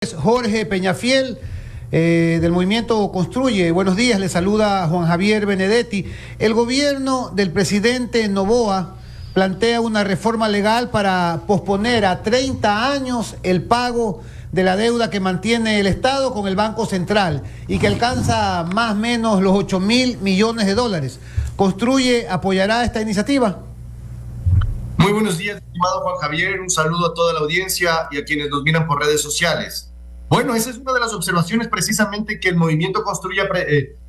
Jorge Peñafiel, del movimiento Construye. Buenos días, le saluda Juan Javier Benedetti. El gobierno del presidente Noboa plantea una reforma legal para posponer a 30 años el pago de la deuda que mantiene el Estado con el Banco Central y que alcanza más o menos los 8.000 millones de dólares. ¿Construye apoyará esta iniciativa? Muy buenos días, estimado Juan Javier. Un saludo a toda la audiencia y a quienes nos miran por redes sociales. Bueno, esa es una de las observaciones precisamente que el Movimiento Construye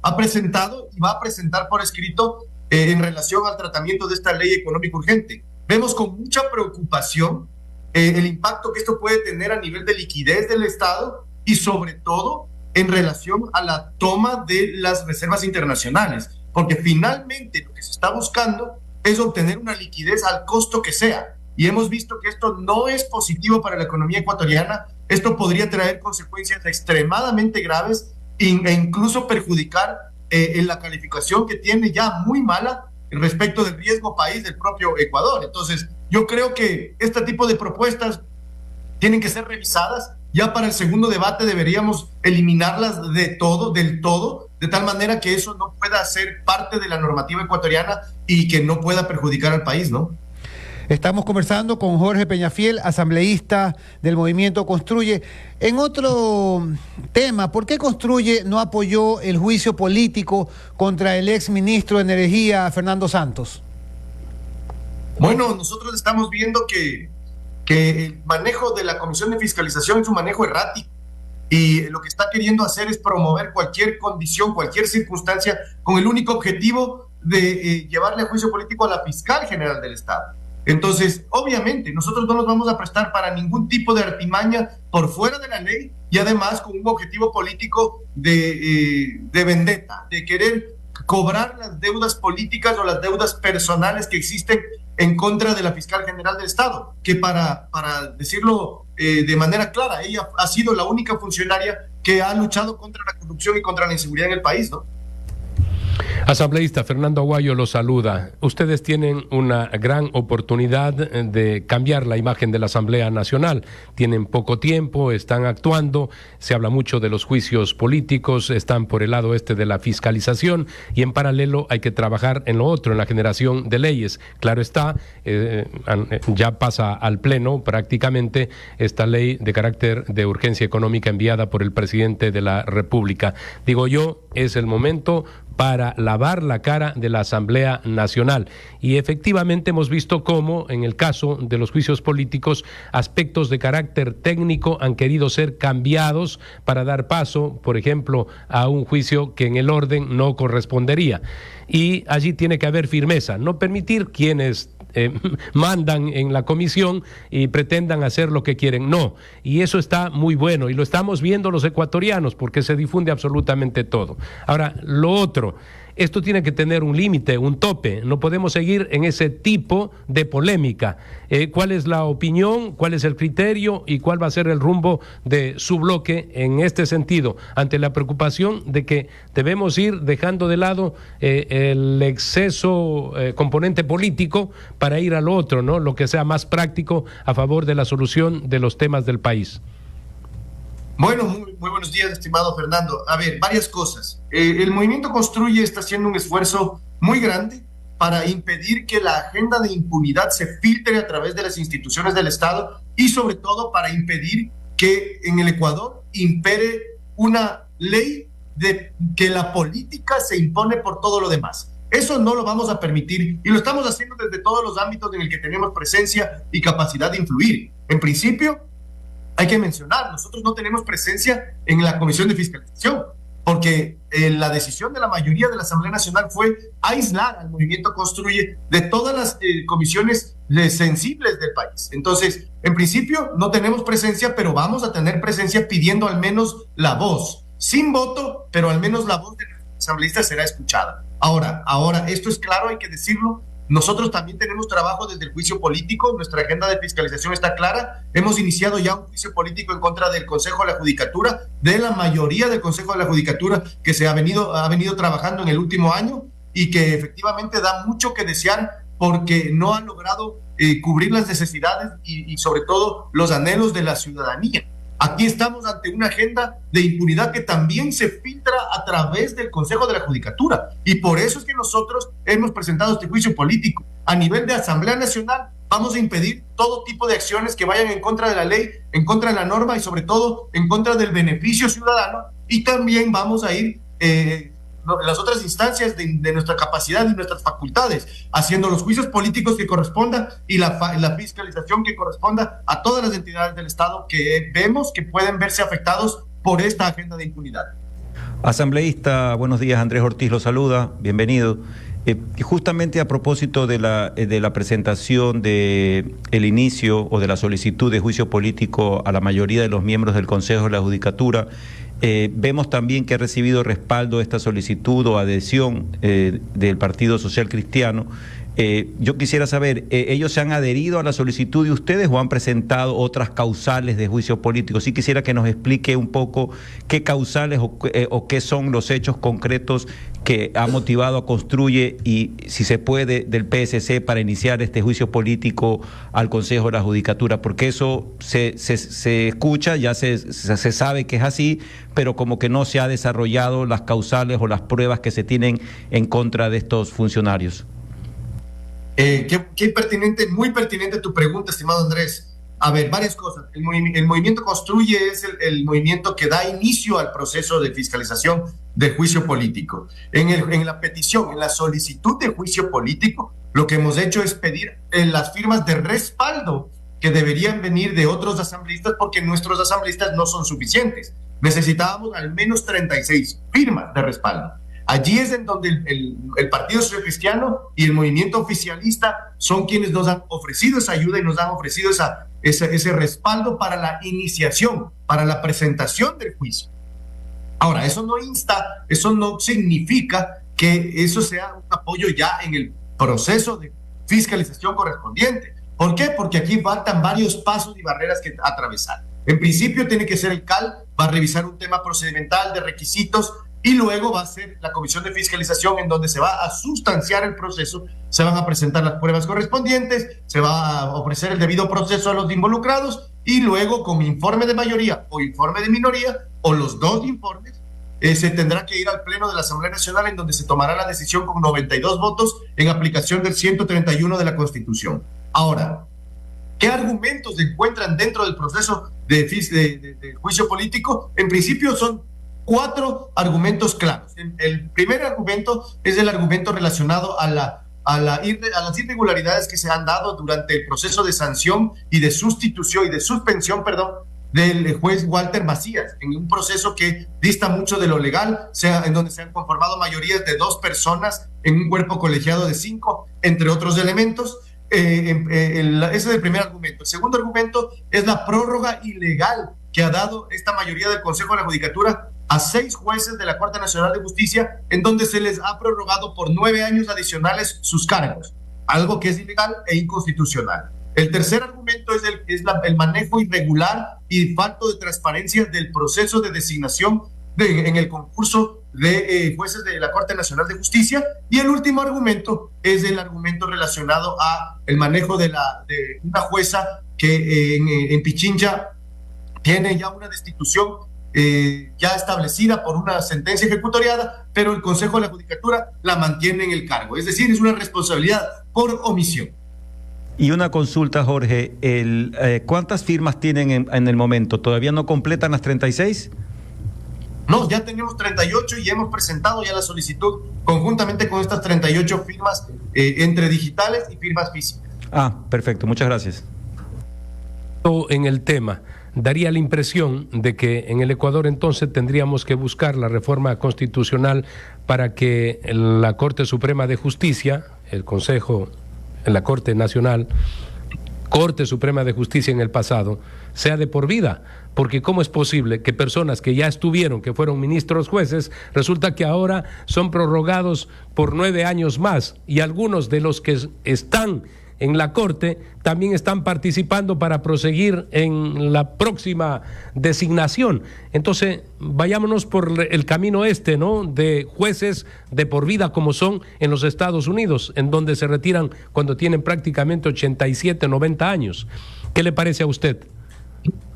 ha presentado y va a presentar por escrito en relación al tratamiento de esta ley económica urgente. Vemos con mucha preocupación el impacto que esto puede tener a nivel de liquidez del Estado y sobre todo en relación a la toma de las reservas internacionales, porque finalmente lo que se está buscando es obtener una liquidez al costo que sea. Y hemos visto que esto no es positivo para la economía ecuatoriana. Esto podría traer consecuencias extremadamente graves e incluso perjudicar en la calificación que tiene ya muy mala respecto del riesgo país del propio Ecuador. Entonces, yo creo que este tipo de propuestas tienen que ser revisadas. Ya para el segundo debate deberíamos eliminarlas del todo, de tal manera que eso no pueda ser parte de la normativa ecuatoriana y que no pueda perjudicar al país, ¿no? Estamos conversando con Jorge Peñafiel, asambleísta del Movimiento Construye. En otro tema, ¿por qué Construye no apoyó el juicio político contra el ex ministro de Energía, Fernando Santos? Bueno, nosotros estamos viendo que el manejo de la Comisión de Fiscalización es un manejo errático y lo que está queriendo hacer es promover cualquier condición, cualquier circunstancia con el único objetivo de llevarle a juicio político a la fiscal general del Estado. Entonces, obviamente, nosotros no nos vamos a prestar para ningún tipo de artimaña por fuera de la ley y además con un objetivo político de vendetta, de querer cobrar las deudas políticas o las deudas personales que existen en contra de la fiscal general del Estado, que para decirlo de manera clara, ella ha sido la única funcionaria que ha luchado contra la corrupción y contra la inseguridad en el país, ¿no? Asambleísta Fernando Aguayo lo saluda. Ustedes tienen una gran oportunidad de cambiar la imagen de la Asamblea Nacional. Tienen poco tiempo, están actuando, se habla mucho de los juicios políticos, están por el lado de la fiscalización y en paralelo hay que trabajar en lo otro, en la generación de leyes. Claro está, ya pasa al Pleno prácticamente esta ley de carácter de urgencia económica enviada por el presidente de la República. Digo yo, es el momento para lavar la cara de la Asamblea Nacional. Y efectivamente hemos visto cómo, en el caso de los juicios políticos, aspectos de carácter técnico han querido ser cambiados para dar paso, por ejemplo, a un juicio que en el orden no correspondería. Y allí tiene que haber firmeza, no permitir quienes mandan en la comisión y pretendan hacer lo que quieren. No, y eso está muy bueno y lo estamos viendo los ecuatorianos porque se difunde absolutamente todo. Ahora, lo otro, esto tiene que tener un límite, un tope, no podemos seguir en ese tipo de polémica. ¿Cuál es la opinión, cuál es el criterio y cuál va a ser el rumbo de su bloque en este sentido, ante la preocupación de que debemos ir dejando de lado el exceso componente político para ir al otro, ¿no? Lo que sea más práctico a favor de la solución de los temas del país? Bueno, muy buenos días, estimado Fernando. A ver, varias cosas. El Movimiento Construye está haciendo un esfuerzo muy grande para impedir que la agenda de impunidad se filtre a través de las instituciones del Estado y sobre todo para impedir que en el Ecuador impere una ley de que la política se impone por todo lo demás. Eso no lo vamos a permitir y lo estamos haciendo desde todos los ámbitos en el que tenemos presencia y capacidad de influir. En principio, hay que mencionar, nosotros no tenemos presencia en la Comisión de Fiscalización, porque la decisión de la mayoría de la Asamblea Nacional fue aislar al Movimiento Construye de todas las comisiones sensibles del país. Entonces, en principio no tenemos presencia, pero vamos a tener presencia pidiendo al menos la voz, sin voto, pero al menos la voz de los asambleístas será escuchada. Ahora, esto es claro, hay que decirlo. Nosotros también tenemos trabajo desde el juicio político, nuestra agenda de fiscalización está clara, hemos iniciado ya un juicio político en contra del Consejo de la Judicatura, de la mayoría del Consejo de la Judicatura que se ha venido trabajando en el último año y que efectivamente da mucho que desear porque no han logrado cubrir las necesidades y sobre todo los anhelos de la ciudadanía. Aquí estamos ante una agenda de impunidad que también se filtra a través del Consejo de la Judicatura. Y por eso es que nosotros hemos presentado este juicio político. A nivel de Asamblea Nacional, vamos a impedir todo tipo de acciones que vayan en contra de la ley, en contra de la norma y sobre todo en contra del beneficio ciudadano. Y también vamos a ir las otras instancias de nuestra capacidad y nuestras facultades, haciendo los juicios políticos que correspondan y la fiscalización que corresponda a todas las entidades del Estado que vemos que pueden verse afectados por esta agenda de impunidad. Asambleísta, buenos días, Andrés Ortiz lo saluda, bienvenido. Y justamente a propósito de la presentación de el inicio o de la solicitud de juicio político a la mayoría de los miembros del Consejo de la Judicatura, vemos también que ha recibido respaldo esta solicitud o adhesión del Partido Social Cristiano. Yo quisiera saber, ¿ellos se han adherido a la solicitud de ustedes o han presentado otras causales de juicio político? Sí quisiera que nos explique un poco qué causales o qué son los hechos concretos que ha motivado a Construye y, si se puede, del PSC para iniciar este juicio político al Consejo de la Judicatura, porque eso se escucha, ya se sabe que es así, pero como que no se ha desarrollado las causales o las pruebas que se tienen en contra de estos funcionarios. Qué pertinente, muy pertinente tu pregunta, estimado Andrés. A ver, varias cosas. El movimiento Construye es el movimiento que da inicio al proceso de fiscalización del juicio político. En la petición, en la solicitud de juicio político, lo que hemos hecho es pedir las firmas de respaldo que deberían venir de otros asambleístas, porque nuestros asambleístas no son suficientes. Necesitábamos al menos 36 firmas de respaldo. Allí es en donde el Partido Social Cristiano y el movimiento oficialista son quienes nos han ofrecido esa ayuda y nos han ofrecido ese respaldo para la iniciación, para la presentación del juicio. Ahora, eso no significa que eso sea un apoyo ya en el proceso de fiscalización correspondiente. ¿Por qué? Porque aquí faltan varios pasos y barreras que atravesar. En principio tiene que ser el CAL, va a revisar un tema procedimental de requisitos, y luego va a ser la comisión de fiscalización en donde se va a sustanciar el proceso, se van a presentar las pruebas correspondientes, se va a ofrecer el debido proceso a los involucrados y luego con informe de mayoría o informe de minoría o los dos informes, se tendrá que ir al Pleno de la Asamblea Nacional en donde se tomará la decisión con 92 votos en aplicación del 131 de la Constitución. Ahora, ¿qué argumentos se encuentran dentro del proceso de juicio político? En principio son 4 argumentos claros. El primer argumento es el argumento relacionado a las irregularidades que se han dado durante el proceso de sanción y de sustitución y de suspensión, del juez Walter Macías, en un proceso que dista mucho de lo legal, en donde se han conformado mayorías de 2 personas en un cuerpo colegiado de 5, entre otros elementos. Ese es el primer argumento. El segundo argumento es la prórroga ilegal que ha dado esta mayoría del Consejo de la Judicatura a 6 jueces de la Corte Nacional de Justicia, en donde se les ha prorrogado por 9 años adicionales sus cargos, algo que es ilegal e inconstitucional. El tercer argumento es el manejo irregular y falto de transparencia del proceso de designación en el concurso de jueces de la Corte Nacional de Justicia. Y el último argumento es el argumento relacionado a el manejo de una jueza que en Pichincha tiene ya una destitución ya establecida por una sentencia ejecutoriada, pero el Consejo de la Judicatura la mantiene en el cargo. Es decir, es una responsabilidad por omisión. Y una consulta, Jorge, ¿cuántas firmas tienen en el momento? ¿Todavía no completan las 36? No, ya tenemos 38 y hemos presentado ya la solicitud conjuntamente con estas 38 firmas entre digitales y firmas físicas. Perfecto, muchas gracias. En el tema, daría la impresión de que en el Ecuador entonces tendríamos que buscar la reforma constitucional para que la Corte Suprema de Justicia, el Consejo, la Corte Nacional, Corte Suprema de Justicia en el pasado, sea de por vida, porque ¿cómo es posible que personas que ya estuvieron, que fueron ministros jueces, resulta que ahora son prorrogados por 9 años más y algunos de los que están en la Corte también están participando para proseguir en la próxima designación? Entonces, vayámonos por el camino ¿no? De jueces de por vida como son en los Estados Unidos, en donde se retiran cuando tienen prácticamente 87, 90 años. ¿Qué le parece a usted?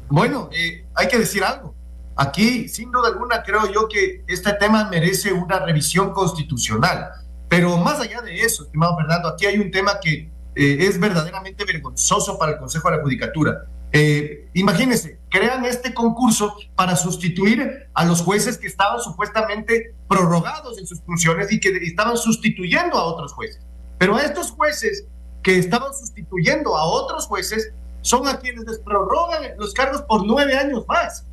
Bueno, hay que decir algo. Aquí, sin duda alguna, creo yo que este tema merece una revisión constitucional. Pero más allá de eso, estimado Fernando, aquí hay un tema que es verdaderamente vergonzoso para el Consejo de la Judicatura. Imagínense, crean este concurso para sustituir a los jueces que estaban supuestamente prorrogados en sus funciones y que estaban sustituyendo a otros jueces. Pero a estos jueces que estaban sustituyendo a otros jueces son a quienes les prorrogan los cargos por 9 años más.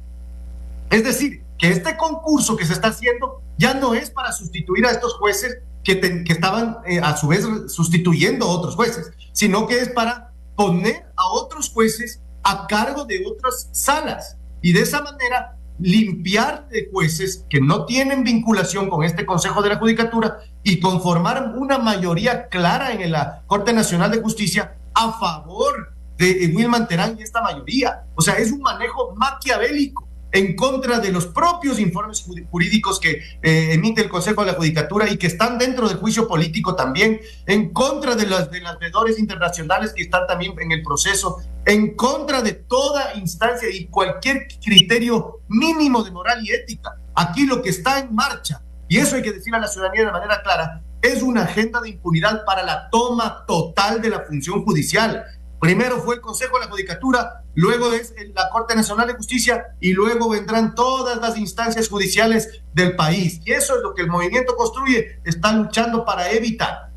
Es decir, que este concurso que se está haciendo ya no es para sustituir a estos jueces que estaban a su vez sustituyendo a otros jueces, sino que es para poner a otros jueces a cargo de otras salas y de esa manera limpiar de jueces que no tienen vinculación con este Consejo de la Judicatura y conformar una mayoría clara en la Corte Nacional de Justicia a favor de Wilman Terán y esta mayoría. O sea, es un manejo maquiavélico en contra de los propios informes jurídicos que emite el Consejo de la Judicatura y que están dentro del juicio político también, en contra de las veedores internacionales que están también en el proceso, en contra de toda instancia y cualquier criterio mínimo de moral y ética. Aquí lo que está en marcha, y eso hay que decir a la ciudadanía de manera clara, es una agenda de impunidad para la toma total de la función judicial. Primero fue el Consejo de la Judicatura, luego es la Corte Nacional de Justicia y luego vendrán todas las instancias judiciales del país. Y eso es lo que el Movimiento Construye está luchando para evitar.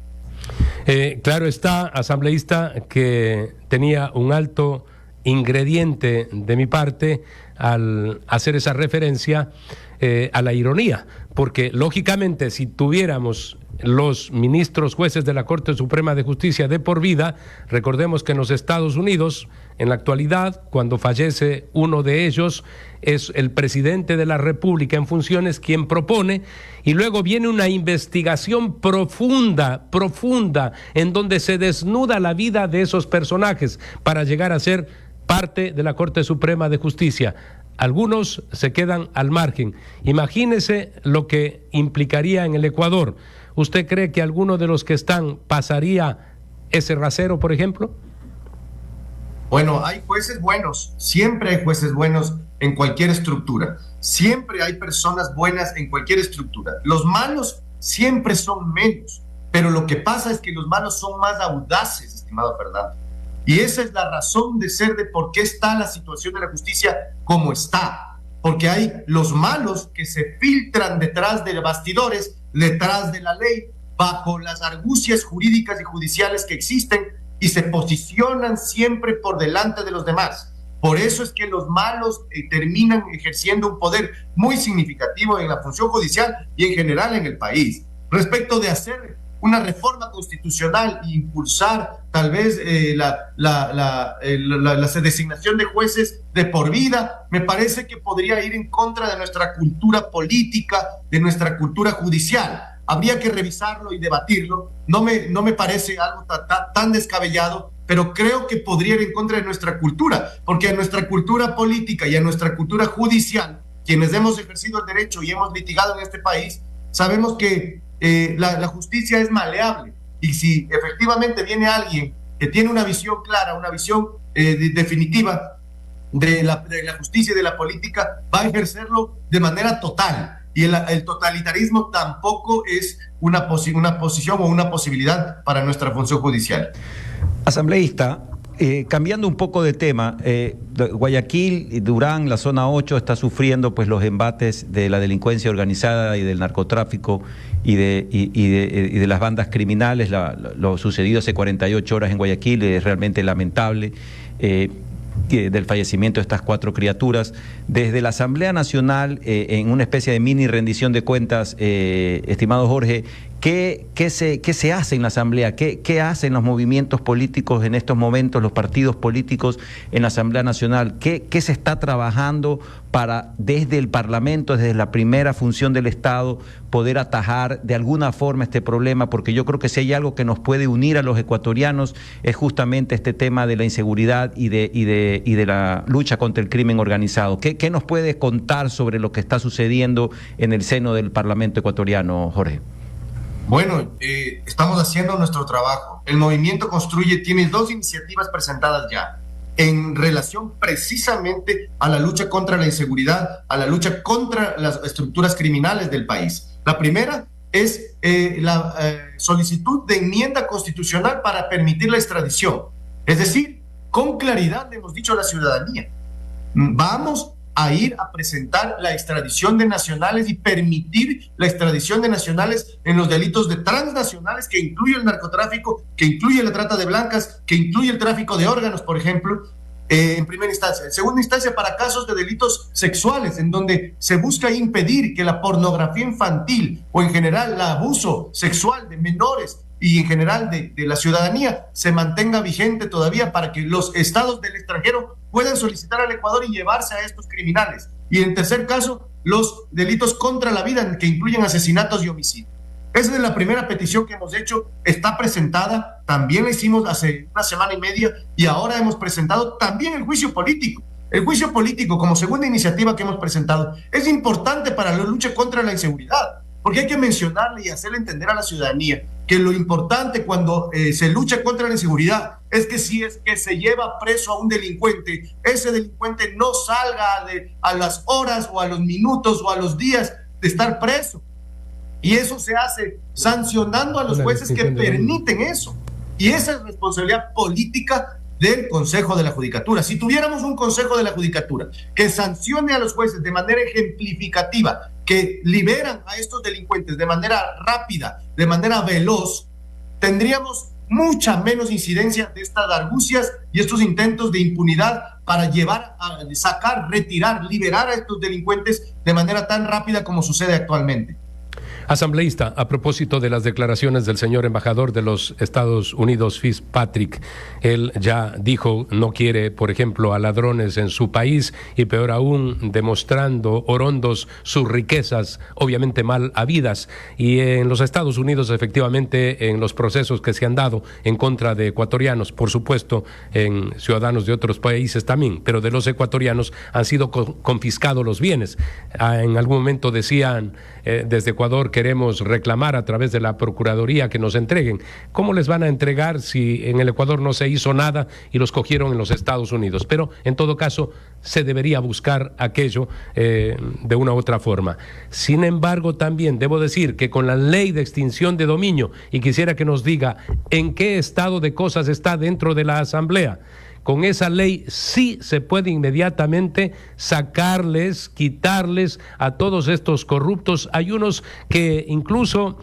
Claro está, asambleísta, que tenía un alto ingrediente de mi parte al hacer esa referencia a la ironía, porque lógicamente si tuviéramos los ministros jueces de la Corte Suprema de Justicia de por vida, recordemos que en los Estados Unidos, en la actualidad, cuando fallece uno de ellos, es el presidente de la República en funciones quien propone, y luego viene una investigación profunda, en donde se desnuda la vida de esos personajes para llegar a ser parte de la Corte Suprema de Justicia. Algunos se quedan al margen. Imagínese lo que implicaría en el Ecuador. ¿Usted cree que alguno de los que están pasaría ese rasero, por ejemplo? Bueno, hay jueces buenos, siempre hay jueces buenos en cualquier estructura, siempre hay personas buenas en cualquier estructura. Los malos siempre son menos, pero lo que pasa es que los malos son más audaces, estimado Fernando. Y esa es la razón de ser de por qué está la situación de la justicia como está. Porque hay los malos que se filtran detrás de bastidores, detrás de la ley, bajo las argucias jurídicas y judiciales que existen y se posicionan siempre por delante de los demás. Por eso es que los malos terminan ejerciendo un poder muy significativo en la función judicial y en general en el país. Respecto de hacer una reforma constitucional e impulsar tal vez la designación de jueces de por vida, me parece que podría ir en contra de nuestra cultura política, de nuestra cultura judicial. Habría que revisarlo y debatirlo. No me parece algo tan descabellado, pero creo que podría ir en contra de nuestra cultura, porque a nuestra cultura política y a nuestra cultura judicial, quienes hemos ejercido el derecho y hemos litigado en este país, sabemos que la justicia es maleable, y si efectivamente viene alguien que tiene una visión clara, una visión definitiva de la justicia y de la política, va a ejercerlo de manera total. Y el totalitarismo tampoco es una posición o una posibilidad para nuestra función judicial. Asambleísta, cambiando un poco de tema, Guayaquil y Durán, la zona 8, está sufriendo pues los embates de la delincuencia organizada y del narcotráfico y de las bandas criminales. Lo sucedido hace 48 horas en Guayaquil es realmente lamentable, del fallecimiento de estas 4 criaturas. Desde la Asamblea Nacional, en una especie de mini rendición de cuentas, estimado Jorge, ¿qué se hace en la Asamblea? ¿Qué hacen los movimientos políticos en estos momentos, los partidos políticos en la Asamblea Nacional? ¿Qué se está trabajando para, desde el Parlamento, desde la primera función del Estado, poder atajar de alguna forma este problema? Porque yo creo que si hay algo que nos puede unir a los ecuatorianos es justamente este tema de la inseguridad y de la lucha contra el crimen organizado. ¿Qué nos puede contar sobre lo que está sucediendo en el seno del Parlamento ecuatoriano, Jorge? Bueno, estamos haciendo nuestro trabajo. El Movimiento Construye tiene 2 iniciativas presentadas ya. en relación precisamente a la lucha contra la inseguridad, a la lucha contra las estructuras criminales del país. La primera es la solicitud de enmienda constitucional para permitir la extradición. Es decir, con claridad le hemos dicho a la ciudadanía, vamos a ir a presentar la extradición de nacionales y permitir la extradición de nacionales en los delitos de transnacionales, que incluye el narcotráfico, que incluye la trata de blancas, que incluye el tráfico de órganos, por ejemplo, en primera instancia. En segunda instancia, para casos de delitos sexuales, en donde se busca impedir que la pornografía infantil o en general el abuso sexual de menores y en general de la ciudadanía se mantenga vigente todavía, para que los estados del extranjero puedan solicitar al Ecuador y llevarse a estos criminales. Y en tercer caso, los delitos contra la vida, que incluyen asesinatos y homicidios. Esa es la primera petición que hemos hecho, está presentada, también la hicimos hace una semana y media, y ahora hemos presentado también el juicio político. El juicio político, como segunda iniciativa que hemos presentado, es importante para la lucha contra la inseguridad, porque hay que mencionarle y hacerle entender a la ciudadanía que lo importante cuando se lucha contra la inseguridad es que si es que se lleva preso a un delincuente, ese delincuente no salga a las horas o a los minutos o a los días de estar preso. Y eso se hace sancionando a los jueces que permiten eso. Y esa es responsabilidad política del Consejo de la Judicatura. Si tuviéramos un Consejo de la Judicatura que sancione a los jueces de manera ejemplificativa, que liberan a estos delincuentes de manera rápida, de manera veloz, tendríamos mucha menos incidencia de estas argucias y estos intentos de impunidad para llevar a sacar, retirar, liberar a estos delincuentes de manera tan rápida como sucede actualmente. Asambleísta, a propósito de las declaraciones del señor embajador de los Estados Unidos, Fitzpatrick, él ya dijo no quiere, por ejemplo, a ladrones en su país y peor aún demostrando orondos sus riquezas, obviamente mal habidas. Y en los Estados Unidos, efectivamente, en los procesos que se han dado en contra de ecuatorianos, por supuesto, en ciudadanos de otros países también, pero de los ecuatorianos han sido confiscados los bienes. En algún momento decían desde Ecuador queremos reclamar a través de la Procuraduría que nos entreguen. ¿Cómo les van a entregar si en el Ecuador no se hizo nada y los cogieron en los Estados Unidos? Pero en todo caso se debería buscar aquello de una u otra forma. Sin embargo, también debo decir que con la ley de extinción de dominio, y quisiera que nos diga en qué estado de cosas está dentro de la Asamblea, con esa ley sí se puede inmediatamente sacarles, quitarles a todos estos corruptos. Hay unos que incluso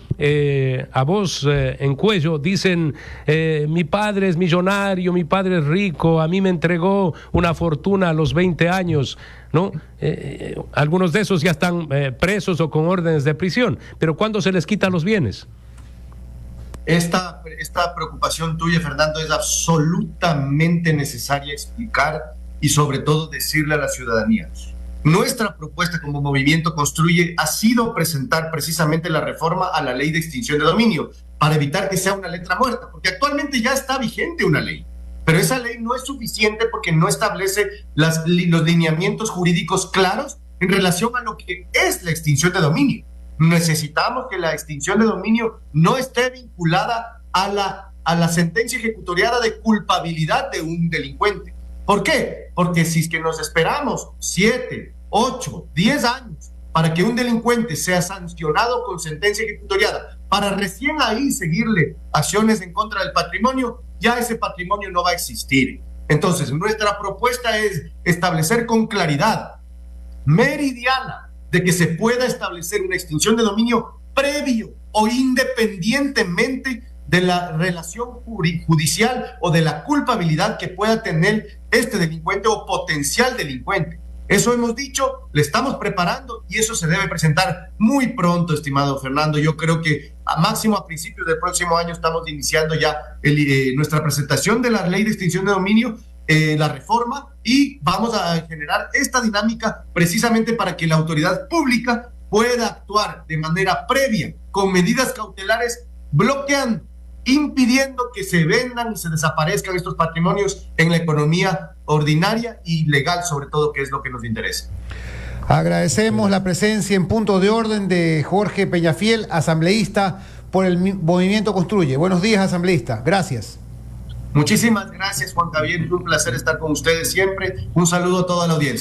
a voz en cuello dicen mi padre es millonario, mi padre es rico, a mí me entregó una fortuna a los 20 años, ¿no? Algunos de esos ya están presos o con órdenes de prisión, pero ¿cuándo se les quitan los bienes? Esta preocupación tuya, Fernando, es absolutamente necesaria explicar y sobre todo decirle a la ciudadanía. Nuestra propuesta como Movimiento Construye ha sido presentar precisamente la reforma a la ley de extinción de dominio para evitar que sea una letra muerta, porque actualmente ya está vigente una ley, pero esa ley no es suficiente porque no establece los lineamientos jurídicos claros en relación a lo que es la extinción de dominio. Necesitamos que la extinción de dominio no esté vinculada a la sentencia ejecutoriada de culpabilidad de un delincuente. ¿Por qué? Porque si es que nos esperamos 7, 8, 10 años para que un delincuente sea sancionado con sentencia ejecutoriada, para recién ahí seguirle acciones en contra del patrimonio, ya ese patrimonio no va a existir. Entonces, nuestra propuesta es establecer con claridad meridiana de que se pueda establecer una extinción de dominio previo o independientemente de la relación judicial o de la culpabilidad que pueda tener este delincuente o potencial delincuente. Eso hemos dicho, le estamos preparando y eso se debe presentar muy pronto, estimado Fernando. Yo creo que a principios del próximo año estamos iniciando ya nuestra presentación de la ley de extinción de dominio, la reforma, y vamos a generar esta dinámica precisamente para que la autoridad pública pueda actuar de manera previa con medidas cautelares, bloqueando, impidiendo que se vendan y se desaparezcan estos patrimonios en la economía ordinaria y legal, sobre todo, que es lo que nos interesa. Agradecemos la presencia en punto de orden de Jorge Peñafiel, asambleísta por el Movimiento Construye. Buenos días, asambleísta. Gracias. Muchísimas gracias, Juan Javier. Un placer estar con ustedes siempre. Un saludo a toda la audiencia.